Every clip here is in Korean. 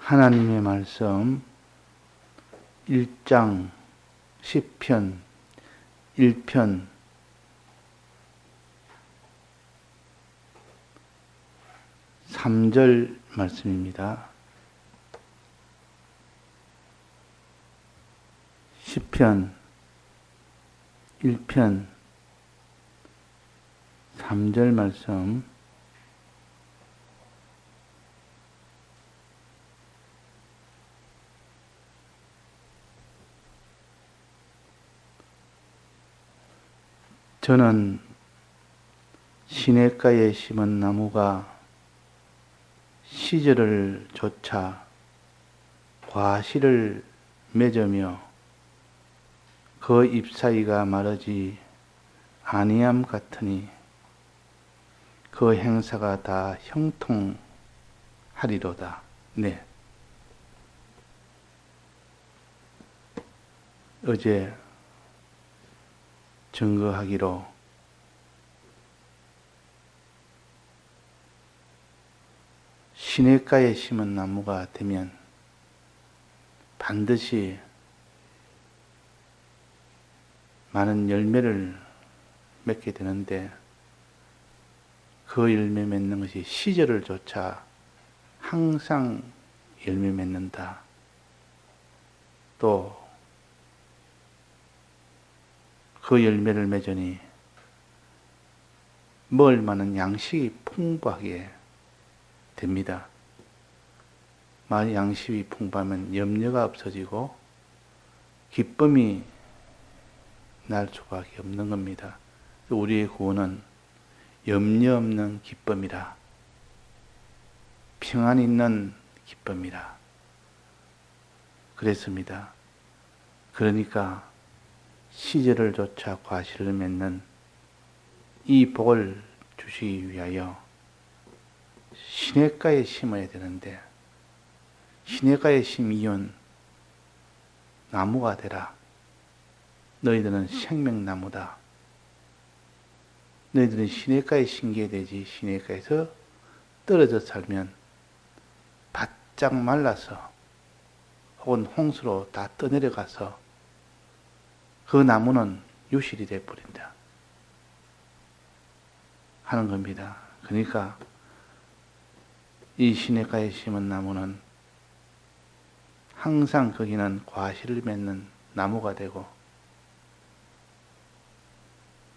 하나님의 말씀 1장 10편 1편 3절 말씀입니다. 10편 1편 3절 말씀 저는 시냇가에 심은 나무가 시절을 좇아 과실을 맺으며 그 잎사귀가 마르지 아니함 같으니 그 행사가 다 형통하리로다. 네. 어제 증거하기로 시냇가에 심은 나무가 되면 반드시 많은 열매를 맺게 되는데 그 열매 맺는 것이 시절을 좇아 항상 열매 맺는다. 또 그 열매를 맺으니 먹을 만한 양식이 풍부하게 됩니다. 만약 양식이 풍부하면 염려가 없어지고 기쁨이 날 수밖에 없는 겁니다. 우리의 구원은 염려 없는 기쁨이라, 평안 있는 기쁨이라 그랬습니다. 그러니까 시절을 좇아 과실을 맺는 이 복을 주시기 위하여 시냇가에 심어야 되는데, 시냇가에 심이온 나무가 되라. 너희들은 생명나무다. 너희들은 시냇가에 심게 되지 시냇가에서 떨어져 살면 바짝 말라서 혹은 홍수로 다 떠내려가서 그 나무는 유실이 되어버린다 하는 겁니다. 그러니까 이 시냇가에 심은 나무는 항상 거기는 과실을 맺는 나무가 되고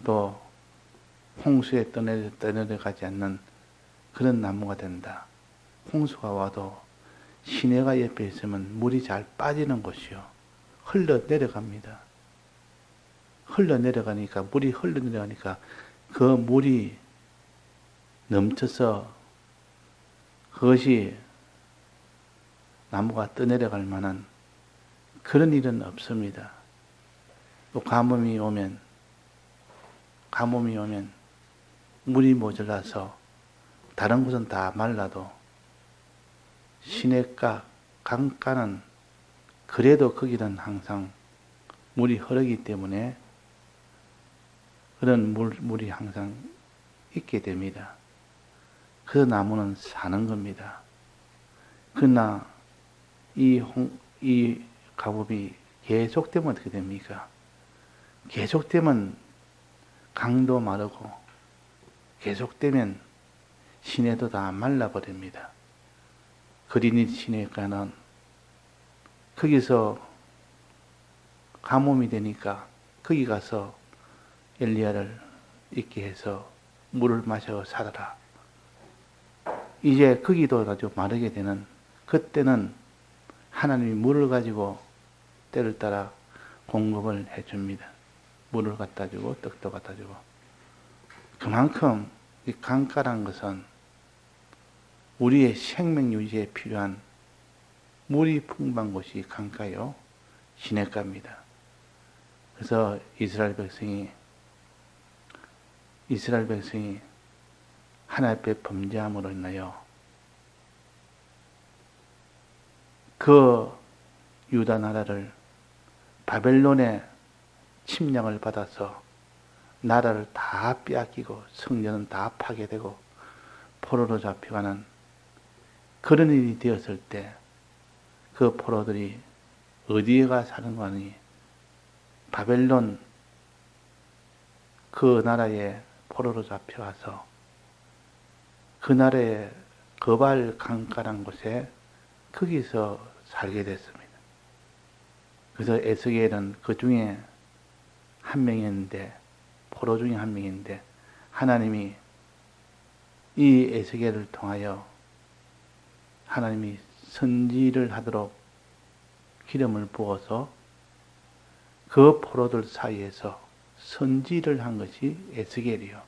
또 홍수에 떠내려가지 않는 그런 나무가 된다. 홍수가 와도 시내가 옆에 있으면 물이 잘 빠지는 곳이요, 흘러내려갑니다. 물이 흘러내려가니까 그 물이 넘쳐서 그것이 나무가 떠내려갈 만한 그런 일은 없습니다. 또 가뭄이 오면 물이 모자라서 다른 곳은 다 말라도 시냇가, 강가는 그래도 거기는 항상 물이 흐르기 때문에 그런 물이 항상 있게 됩니다. 그 나무는 사는 겁니다. 그러나 이 가뭄이 계속되면 어떻게 됩니까? 계속되면 강도 마르고 계속되면 시내도 다 말라버립니다. 그린이 시내가는 거기서 가뭄이 되니까 거기 가서 엘리야를 있게 해서 물을 마셔 살아라. 이제 거기도 아주 마르게 되는 그때는 하나님이 물을 가지고 때를 따라 공급을 해줍니다. 물을 갖다 주고 떡도 갖다 주고. 그만큼 이 강가란 것은 우리의 생명 유지에 필요한 물이 풍부한 곳이 강가요, 시냇가입니다. 그래서 이스라엘 백성이 하나님 앞에 범죄함으로 인하여 그 유다 나라를 바벨론의 침략을 받아서 나라를 다 빼앗기고 성전은 다 파괴되고 포로로 잡혀가는 그런 일이 되었을 때 그 포로들이 어디에 가 사는 거니? 바벨론 그 나라에 포로로 잡혀가서 그 나라의 거발 강가란 곳에 거기서 살게 됐습니다. 그래서 에스겔은 그 중에 한 명이었는데, 포로 중에 한 명인데, 하나님이 이 에스겔을 통하여 하나님이 선지를 하도록 기름을 부어서 그 포로들 사이에서 선지를 한 것이 에스겔이요.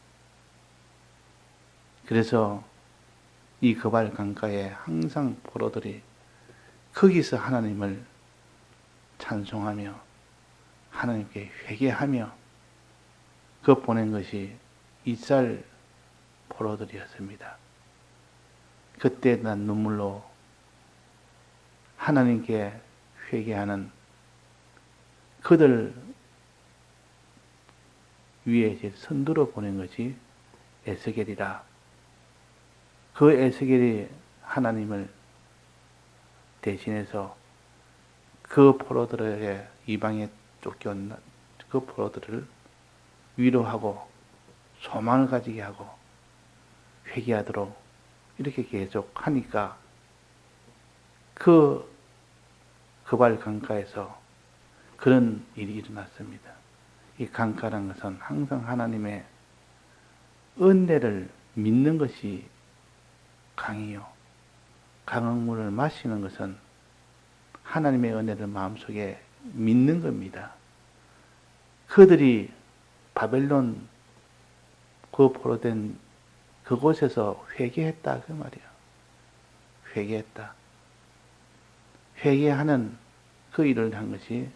그래서 이 거발 강가에 항상 포로들이 거기서 하나님을 찬송하며 하나님께 회개하며 그 보낸 것이 이스라엘 포로들이었습니다. 그때 난 눈물로 하나님께 회개하는 그들 위에 선두로 보낸 것이 에스겔이라. 그 에스겔이 하나님을 대신해서 그 포로들에게 이방에 쫓겨온 그 포로들을 위로하고 소망을 가지게 하고 회개하도록 이렇게 계속 하니까 그 거발 강가에서 그런 일이 일어났습니다. 이 강가라는 것은 항상 하나님의 은혜를 믿는 것이 강이요. 강한 물을 마시는 것은 하나님의 은혜를 마음속에 믿는 겁니다. 그들이 바벨론 그 포로된 그곳에서 회개했다 그 말이야. 회개했다. 회개하는 그 일을 한 것이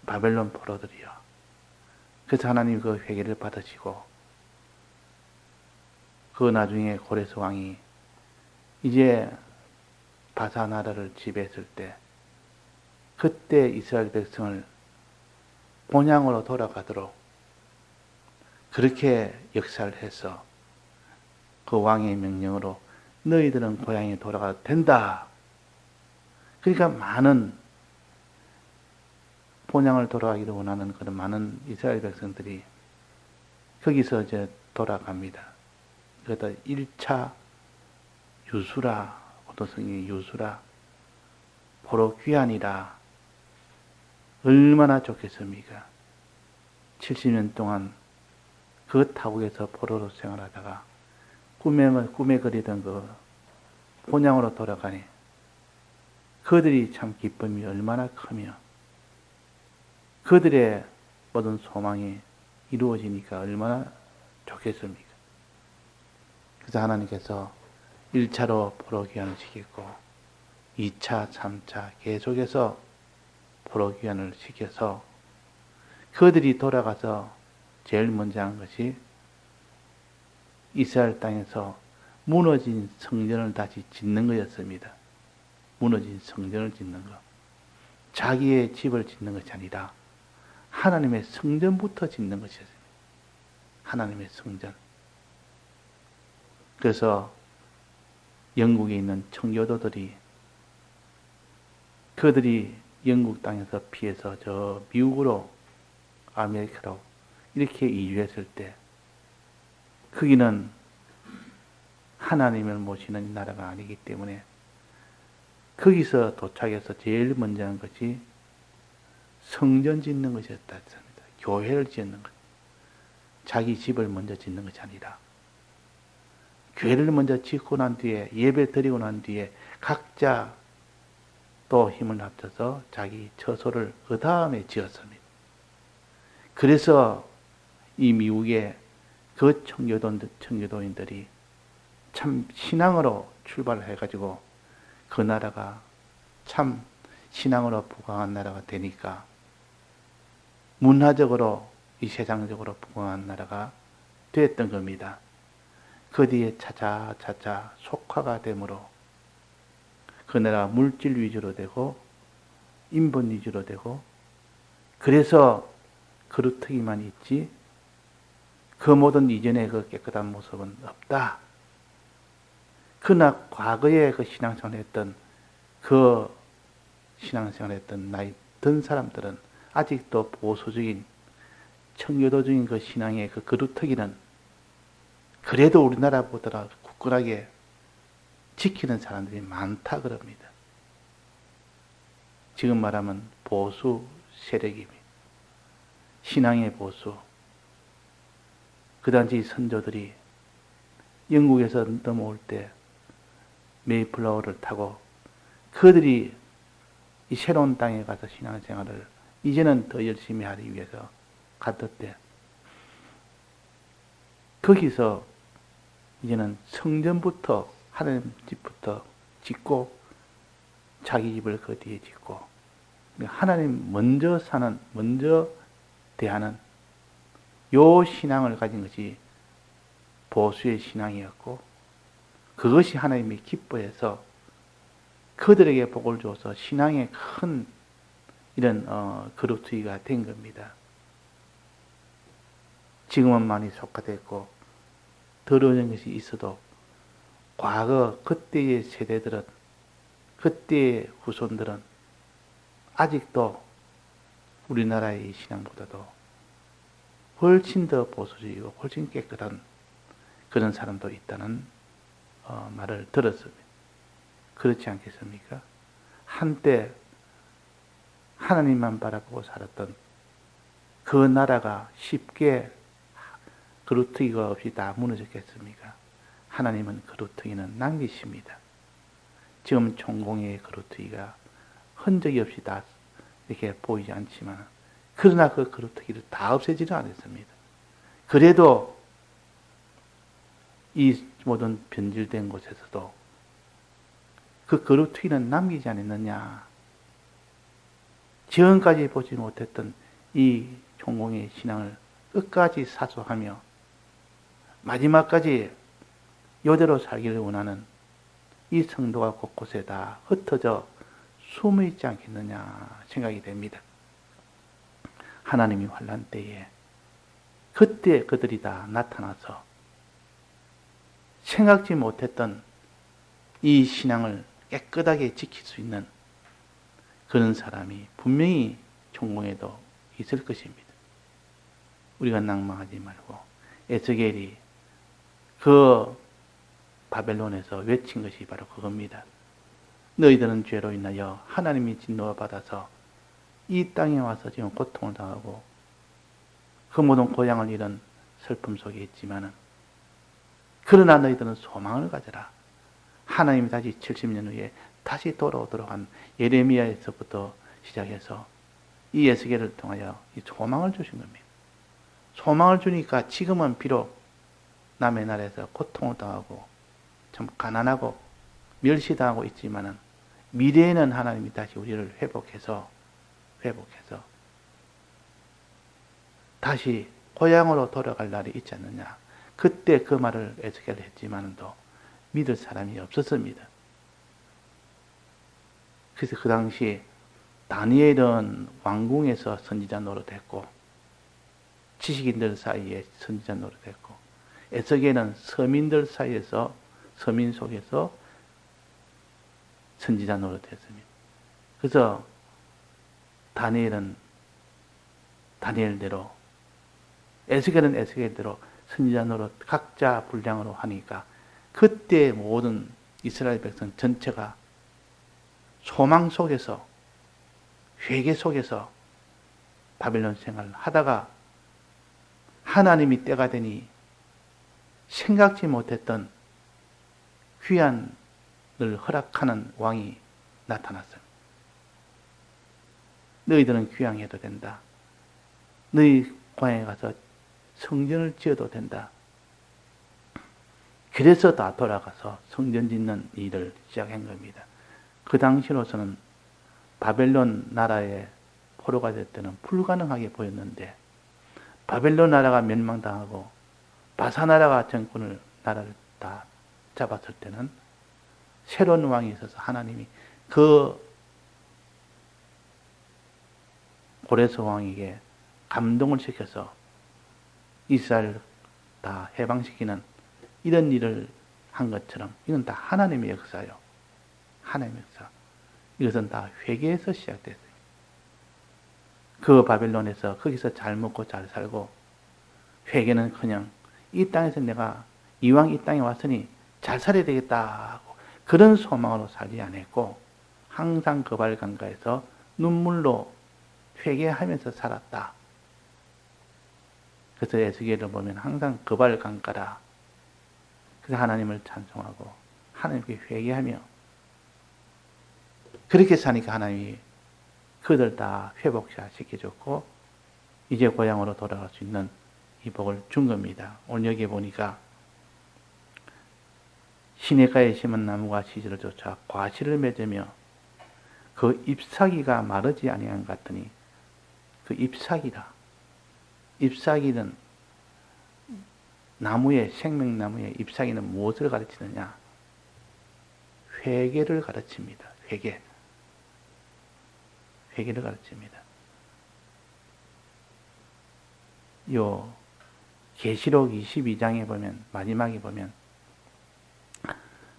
바벨론 포로들이요. 그래서 하나님 그 회개를 받으시고 그 나중에 고레스 왕이 이제 바사 나라를 지배했을 때 그때 이스라엘 백성을 본향으로 돌아가도록 그렇게 역사를 해서 그 왕의 명령으로 너희들은 고향에 돌아가도 된다. 그러니까 많은 본향을 돌아가기를 원하는 그런 많은 이스라엘 백성들이 거기서 이제 돌아갑니다. 그러다 1차 유수라, 고도성이 유수라, 포로 귀환이라. 얼마나 좋겠습니까? 70년 동안 그 타국에서 포로로 생활하다가 꿈에 그리던 그 본향으로 돌아가니 그들이 참 기쁨이 얼마나 크며 그들의 모든 소망이 이루어지니까 얼마나 좋겠습니까? 그래서 하나님께서 1차로 포로 귀환을 시켰고 2차, 3차 계속해서 포로 귀환을 시켜서 그들이 돌아가서 제일 먼저 한 것이 이스라엘 땅에서 무너진 성전을 다시 짓는 것이었습니다. 무너진 성전을 짓는 것. 자기의 집을 짓는 것이 아니라 하나님의 성전부터 짓는 것이었습니다. 하나님의 성전. 그래서 영국에 있는 청교도들이 그들이 영국 땅에서 피해서 저 미국으로 아메리카로 이렇게 이주했을 때 거기는 하나님을 모시는 나라가 아니기 때문에 거기서 도착해서 제일 먼저 한 것이 성전 짓는 것이었다 했습니다. 교회를 짓는 것. 자기 집을 먼저 짓는 것이 아니라 교회를 먼저 짓고 난 뒤에 예배 드리고 난 뒤에 각자 또 힘을 합쳐서 자기 처소를 그 다음에 지었습니다. 그래서 이 미국의 그 청교도인들이 참 신앙으로 출발해가지고 그 나라가 참 신앙으로 부강한 나라가 되니까 문화적으로 이 세상적으로 부강한 나라가 되었던 겁니다. 그 뒤에 차차 속화가 되므로 그 나라가 물질 위주로 되고 인본 위주로 되고 그래서 그루터기만 있지 그 모든 이전의 그 깨끗한 모습은 없다. 그러나 과거에 그 신앙생활을 했던 그 신앙생활을 했던 나이 든 사람들은 아직도 보수적인 청교도적인 그 신앙의 그 그루터기는 그래도 우리나라보다 굳건하게 지키는 사람들이 많다 그럽니다. 지금 말하면 보수 세력입니다. 신앙의 보수. 그 당시 선조들이 영국에서 넘어올 때 메이플라워를 타고 그들이 이 새로운 땅에 가서 신앙생활을 이제는 더 열심히 하기 위해서 갔을 거기서 이제는 성전부터 하나님 집부터 짓고 자기 집을 그 뒤에 짓고 하나님 먼저 사는 먼저 대하는 요 신앙을 가진 것이 보수의 신앙이었고 그것이 하나님이 기뻐해서 그들에게 복을 줘서 신앙의 큰 이런 그루트기가 된 겁니다. 지금은 많이 속화됐고 더러운 것이 있어도 과거 그때의 세대들은 그때의 후손들은 아직도 우리나라의 신앙보다도 훨씬 더 보수적이고 훨씬 깨끗한 그런 사람도 있다는 말을 들었습니다. 그렇지 않겠습니까? 한때 하나님만 바라보고 살았던 그 나라가 쉽게 그루터기가 없이 다 무너졌겠습니까? 하나님은 그루터기는 남기십니다. 지금 총공의 그루터기가 흔적이 없이 다 이렇게 보이지 않지만 그러나 그 그루터기를 다 없애지는 않았습니다. 그래도 이 모든 변질된 곳에서도 그 그루터기는 남기지 않았느냐. 지금까지 보지 못했던 이 총공의 신앙을 끝까지 사수하며 마지막까지 이대로 살기를 원하는 이 성도가 곳곳에 다 흩어져 숨어 있지 않겠느냐 생각이 됩니다. 하나님이 환난 때에 그때 그들이 다 나타나서 생각지 못했던 이 신앙을 깨끗하게 지킬 수 있는 그런 사람이 분명히 총공에도 있을 것입니다. 우리가 낭망하지 말고 에스겔이 그 바벨론에서 외친 것이 바로 그겁니다. 너희들은 죄로 인하여 하나님이 진노를 받아서 이 땅에 와서 지금 고통을 당하고 그 모든 고향을 잃은 슬픔 속에 있지만은 그러나 너희들은 소망을 가져라. 하나님이 다시 70년 후에 다시 돌아오도록 한 예레미야에서부터 시작해서 이 에스겔을 통하여 이 소망을 주신 겁니다. 소망을 주니까 지금은 비록 남의 나라에서 고통을 당하고 참 가난하고 멸시당하고 있지만은 미래에는 하나님이 다시 우리를 회복해서 다시 고향으로 돌아갈 날이 있지 않느냐. 그때 그 말을 에스겔 했지만도 믿을 사람이 없었습니다. 그래서 그 당시 다니엘은 왕궁에서 선지자 노릇했고 지식인들 사이에 선지자 노릇했고 에스겔은 서민들 사이에서 서민 속에서 선지자 노릇했습니다. 그래서 다니엘은 다니엘대로 에스겔은 에스겔대로 선지자 노릇 각자 분량으로 하니까 그때 모든 이스라엘 백성 전체가 소망 속에서 회개 속에서 바벨론 생활을 하다가 하나님이 때가 되니 생각지 못했던 귀환을 허락하는 왕이 나타났어요. 너희들은 귀향해도 된다. 너희 고향에 가서 성전을 지어도 된다. 그래서 다 돌아가서 성전 짓는 일을 시작한 겁니다. 그 당시로서는 바벨론 나라의 포로가 될 때는 불가능하게 보였는데 바벨론 나라가 멸망당하고 바사 나라가 정권을 나라를 다 잡았을 때는 새로운 왕이 있어서 하나님이 그 고레스 왕에게 감동을 시켜서 이스라엘을 다 해방시키는 이런 일을 한 것처럼 이건 다 하나님의 역사요. 하나님의 역사. 이것은 다 회개에서 시작됐어요. 그 바벨론에서 거기서 잘 먹고 잘 살고 회개는 그냥 이 땅에서 내가 이왕 이 땅에 왔으니 잘 살아야 되겠다 하고 그런 소망으로 살지 않았고 항상 거발강가에서 눈물로 회개하면서 살았다. 그래서 에스겔을 보면 항상 거발강가라. 그래서 하나님을 찬송하고 하나님께 회개하며 그렇게 사니까 하나님이 그들 다 회복시켜줬고 이제 고향으로 돌아갈 수 있는 이 복을 준 겁니다. 오늘 여기 보니까 시냇가에 심은 나무가 시절을 쫓아 과실을 맺으며 그 잎사귀가 마르지 아니한 것 같더니 그 잎사귀라. 잎사귀는 나무의 생명나무의 잎사귀는 무엇을 가르치느냐? 회개를 가르칩니다. 회개. 회개를 가르칩니다. 요 계시록 22장에 보면 마지막에 보면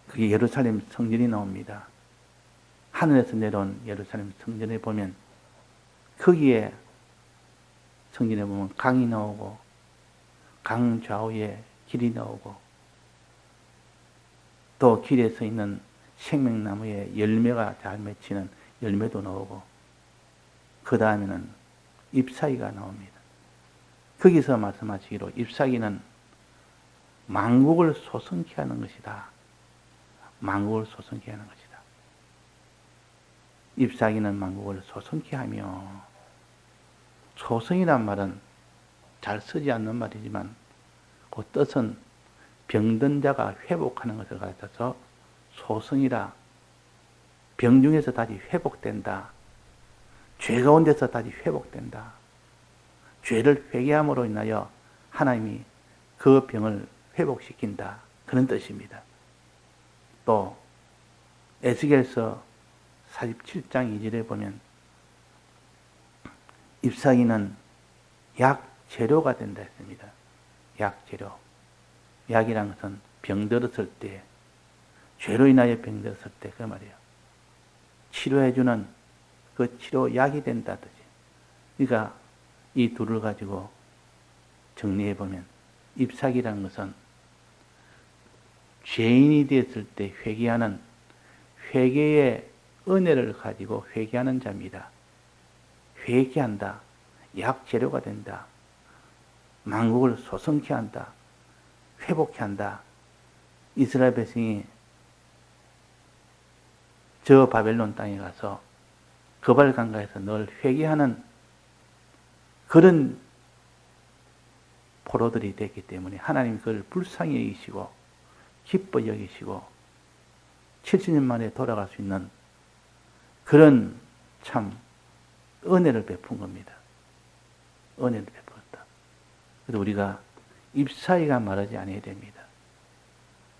그게 예루살렘 성전이 나옵니다. 하늘에서 내려온 예루살렘 성전에 보면 거기에 성전에 보면 강이 나오고 강 좌우에 길이 나오고 또 길에 서 있는 생명나무에 열매가 잘 맺히는 열매도 나오고 그 다음에는 잎사귀가 나옵니다. 거기서 말씀하시기로 잎사귀는 만국을 소성케 하는 것이다. 만국을 소성케 하는 것이다. 잎사귀는 만국을 소성케 하며 소성이란 말은 잘 쓰지 않는 말이지만 그 뜻은 병든 자가 회복하는 것을 가르쳐서 소성이라 병중에서 다시 회복된다. 죄 가운데서 다시 회복된다. 죄를 회개함으로 인하여 하나님이 그 병을 회복시킨다. 그런 뜻입니다. 또 에스겔서 47장 2절에 보면 잎사귀는 약 재료가 된다 했습니다. 약 재료. 약이란 것은 병들었을 때, 죄로 인하여 병들었을 때 그 말이에요. 치료해주는 그 치료약이 된다 뜻이. 그러니까 이 둘을 가지고 정리해 보면 잎사귀라는 것은 죄인이 되었을 때 회개하는 회개의 은혜를 가지고 회개하는 자입니다. 회개한다. 약 재료가 된다. 만국을 소성케 한다. 회복케 한다. 이스라엘 백성이 저 바벨론 땅에 가서 거발강가에서 늘 회개하는 그런 포로들이 됐기 때문에 하나님이 그를 불쌍히 여기시고 기뻐 여기시고 70년 만에 돌아갈 수 있는 그런 참 은혜를 베푼 겁니다. 은혜를 베풀었다. 그래서 우리가 잎사귀가 마르지 않아야 됩니다.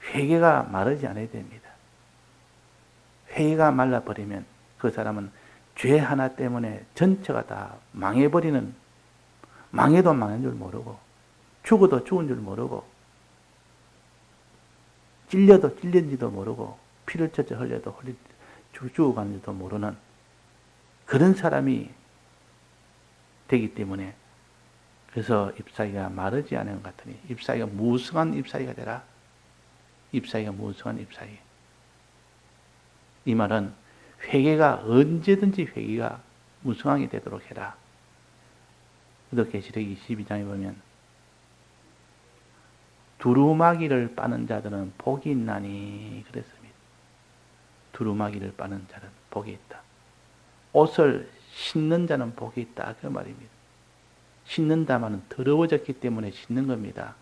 회개가 마르지 않아야 됩니다. 회개가 말라버리면 그 사람은 죄 하나 때문에 전체가 다 망해버리는, 망해도 망한 줄 모르고 죽어도 죽은 줄 모르고 찔려도 찔린지도 모르고 피를 젖어 흘려도 죽어가는지도 모르는 그런 사람이 되기 때문에 그래서 잎사귀가 마르지 않은 것 같으니 잎사귀가 무성한 잎사귀가 되라. 잎사귀가 무성한 잎사귀. 이 말은 회개가 언제든지 회개가 무성하게 되도록 해라. 그래서 계시록 22장에 보면 두루마기를 빠는 자들은 복이 있나니 그랬습니다. 두루마기를 빠는 자는 복이 있다. 옷을 신는 자는 복이 있다. 그 말입니다. 신는다마는 더러워졌기 때문에 신는 겁니다.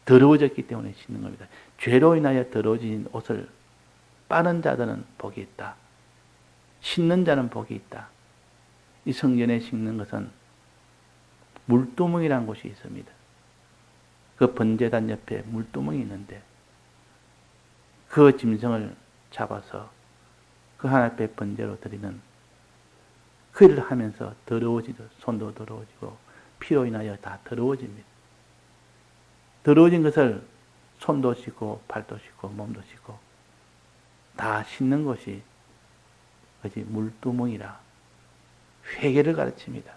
더러워졌기 때문에 신는 겁니다. 죄로 인하여 더러워진 옷을 빠는 자들은 복이 있다. 신는 자는 복이 있다. 이 성전에 심는 것은 물두멍이라는 곳이 있습니다. 그 번제단 옆에 물두멍이 있는데 그 짐승을 잡아서 그 하나님 앞에 번제로 드리는 그 일을 하면서 더러워지고 손도 더러워지고 피로 인하여 다 더러워집니다. 더러워진 것을 손도 씻고 발도 씻고 몸도 씻고 다 씻는 것이 그것이 물두멍이라 회개를 가르칩니다.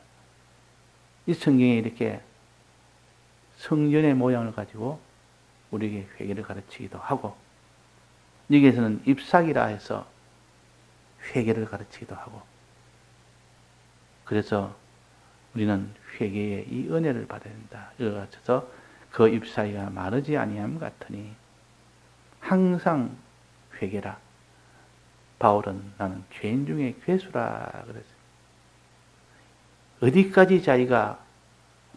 이 성경에 이렇게 성전의 모양을 가지고 우리에게 회개를 가르치기도 하고, 여기에서는 잎사귀라 해서 회개를 가르치기도 하고, 그래서 우리는 회개의 이 은혜를 받아야 된다. 이와 같아서 그 잎사귀가 마르지 아니함 같으니 항상 회개라. 바울은 나는 죄인 중에 괴수라 그랬어요. 어디까지 자기가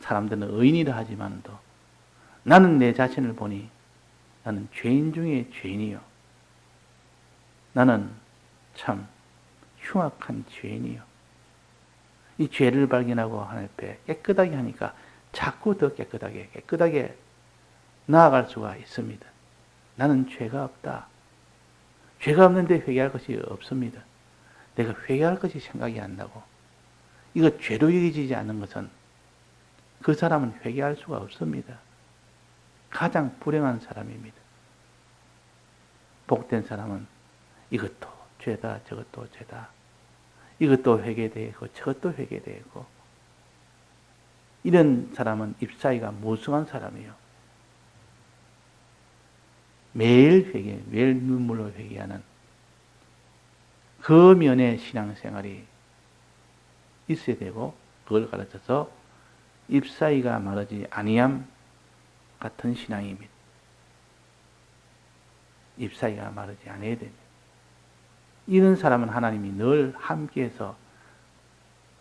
사람들은 의인이라 하지만도 나는 내 자신을 보니 나는 죄인 중에 죄인이요. 나는 참 흉악한 죄인이요. 이 죄를 발견하고 하나님 앞에 깨끗하게 하니까 자꾸 더 깨끗하게 나아갈 수가 있습니다. 나는 죄가 없다. 죄가 없는데 회개할 것이 없습니다. 내가 회개할 것이 생각이 안 나고 이거 죄로 여기지 않는 것은 그 사람은 회개할 수가 없습니다. 가장 불행한 사람입니다. 복된 사람은 이것도 죄다 저것도 죄다. 이것도 회개되고 저것도 회개되고. 이런 사람은 잎사귀가 무성한 사람이에요. 매일 회개, 매일 눈물로 회개하는 그 면의 신앙생활이 있어야 되고, 그걸 가르쳐서 잎사귀가 마르지 아니함 같은 신앙입니다. 잎사귀가 마르지 않아야 됩니다. 이런 사람은 하나님이 늘 함께해서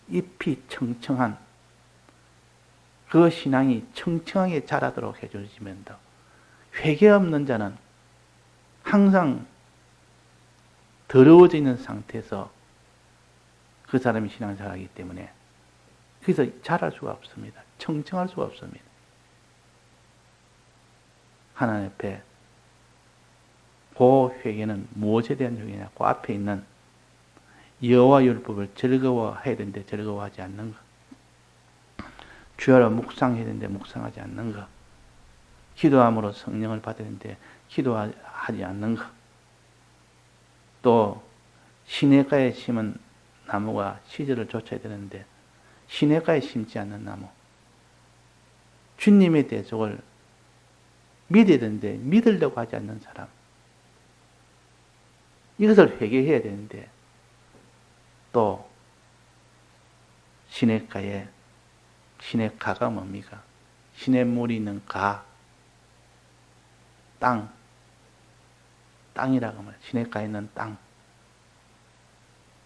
잎이 청청한 그 신앙이 청청하게 자라도록 해주시면서, 회개 없는 자는 항상 더러워져 있는 상태에서 그 사람이 신앙생활을 하기 때문에 그래서 자랄 수가 없습니다. 청청할 수가 없습니다. 하나님 앞에 그 회개는 무엇에 대한 회개냐? 그 앞에 있는 여호와 율법을 즐거워해야 되는데 즐거워하지 않는 것, 주야로 묵상해야 되는데 묵상하지 않는 것, 기도함으로 성령을 받아야 되는데 기도하지 않는 것, 또 시냇가에 심은 나무가 시절을 쫓아야 되는데 시냇가에 심지 않는 나무, 주님의 대속을 믿어야 되는데 믿으려고 하지 않는 사람, 이것을 회개해야 되는데 또 시냇가에, 시냇가가 뭡니까? 시냇물이 있는 가, 땅이라고 하면 시냇가에 있는 땅,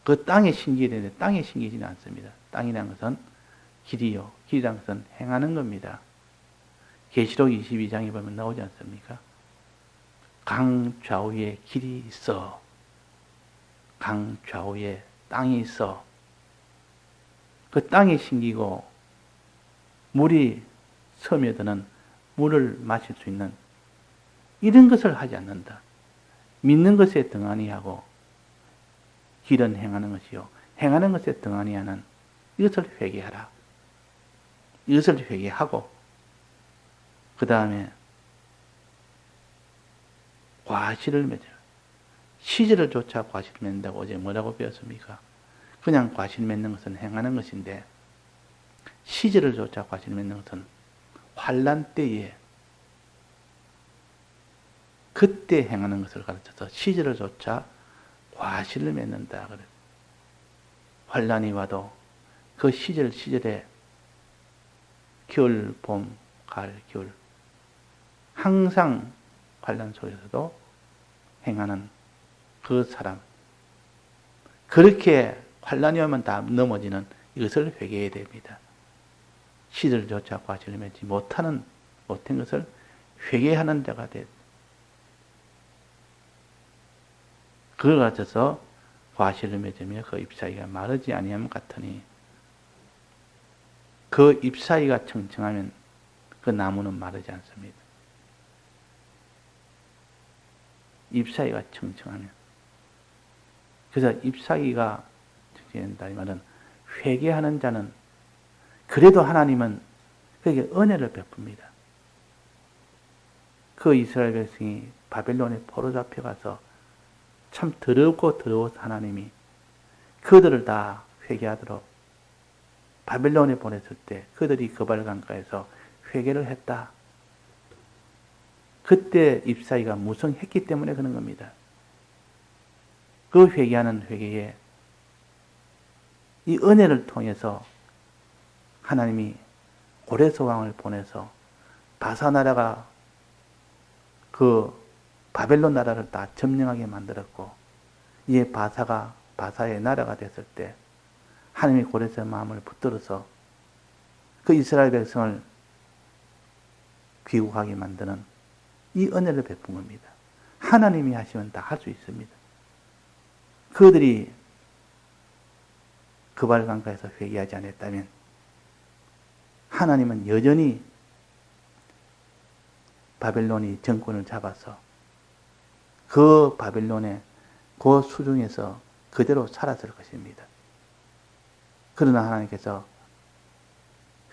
그 땅에 심기야 되는데 땅에 심기지는 않습니다. 땅이라는 것은 길이요, 길이라는 것은 행하는 겁니다. 계시록 22장에 보면 나오지 않습니까? 강 좌우에 길이 있어, 강 좌우에 땅이 있어. 그 땅에 심기고 물이 스며드는 물을 마실 수 있는 이런 것을 하지 않는다. 믿는 것에 등한히 하고 길은 행하는 것이요, 행하는 것에 등한히 하는 이것을 회개하라. 이것을 회개하고 그 다음에 과실을 맺어라. 시절을 쫓아 과실을 맺는다고 어제 뭐라고 배웠습니까? 그냥 과실 맺는 것은 행하는 것인데 시절을 쫓아 과실 맺는 것은 환난 때에 그때 행하는 것을 가르쳐서 시절을 쫓아 과실을 맺는다. 그래. 환난이 와도 그 시절에 겨울, 봄, 가을, 겨울 항상 환난 속에서도 행하는 그 사람, 그렇게 환난이 오면 다 넘어지는 이것을 회개해야 됩니다. 시절조차 과실을 맺지 못한 것을 회개하는 자가 돼. 그걸 가져서 과실을 맺으며 그 잎사귀가 마르지 아니함 같으니, 그 잎사귀가 청청하면 그 나무는 마르지 않습니다. 잎사귀가 청청하면. 그래서 잎사귀가 청청된다 이 말은 회개하는 자는 그래도 하나님은 그에게 은혜를 베풉니다. 그 그 이스라엘 백성이 바벨론에 포로 잡혀가서 참 더럽고 더러워서 하나님이 그들을 다 회개하도록 바벨론에 보냈을 때 그들이 거발강가에서 회개를 했다. 그때 입사이가 무성했기 때문에 그런 겁니다. 그 회개하는 회개에 이 은혜를 통해서 하나님이 고레스 왕을 보내서 바사 나라가 그 바벨론 나라를 다 점령하게 만들었고, 이에 바사의 나라가 됐을 때 하나님이 고레스의 마음을 붙들어서 그 이스라엘 백성을 귀국하게 만드는 이 은혜를 베푼 겁니다. 하나님이 하시면 다 할 수 있습니다. 그들이 그발강가에서 회개하지 않았다면 하나님은 여전히 바벨론이 정권을 잡아서 그 바벨론의 그 수중에서 그대로 살았을 것입니다. 그러나 하나님께서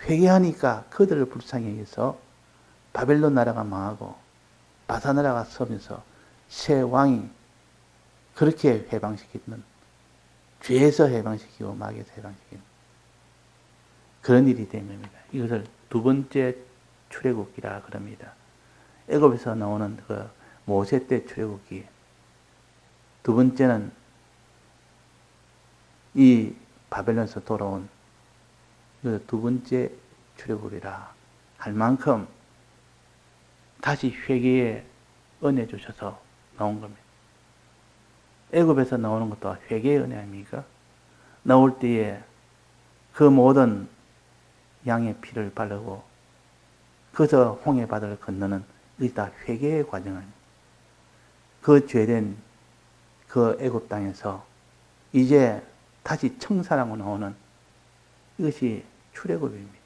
회개하니까 그들을 불쌍히 여겨서 바벨론 나라가 망하고 바사 나라가 서면서 새 왕이 그렇게 해방시키는, 죄에서 해방시키고 마귀에서 해방시키는 그런 일이 된 겁니다. 이것을 두 번째 출애굽기라 그럽니다. 애굽에서 나오는 그 모세 때 출애굽기, 두 번째는 이 바벨론에서 돌아온 그 두 번째 출애굽이라 할 만큼 다시 회개에 은혜 주셔서 나온 겁니다. 애굽에서 나오는 것도 회개의 은혜 아닙니까? 나올 때에 그 모든 양의 피를 바르고 그래서 홍해 바다를 건너는 이게 다 회개의 과정입니다. 그 죄된 그 애굽 땅에서 이제 다시 청산하고 나오는 이것이 출애굽입니다.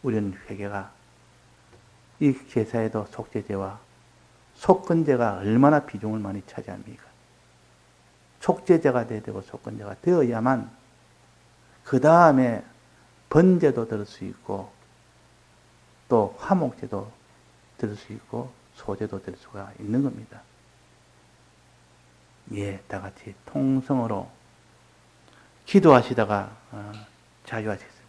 우리는 회개가 이 제사에도 속죄제와 속건제가 얼마나 비중을 많이 차지합니까? 속죄제가 돼야 되고 속건제가 되어야만 그 다음에 번제도 들을 수 있고 또 화목제도 들을 수 있고 소제도 될 수가 있는 겁니다. 예, 다 같이 통성으로 기도하시다가 자유하시겠습니다.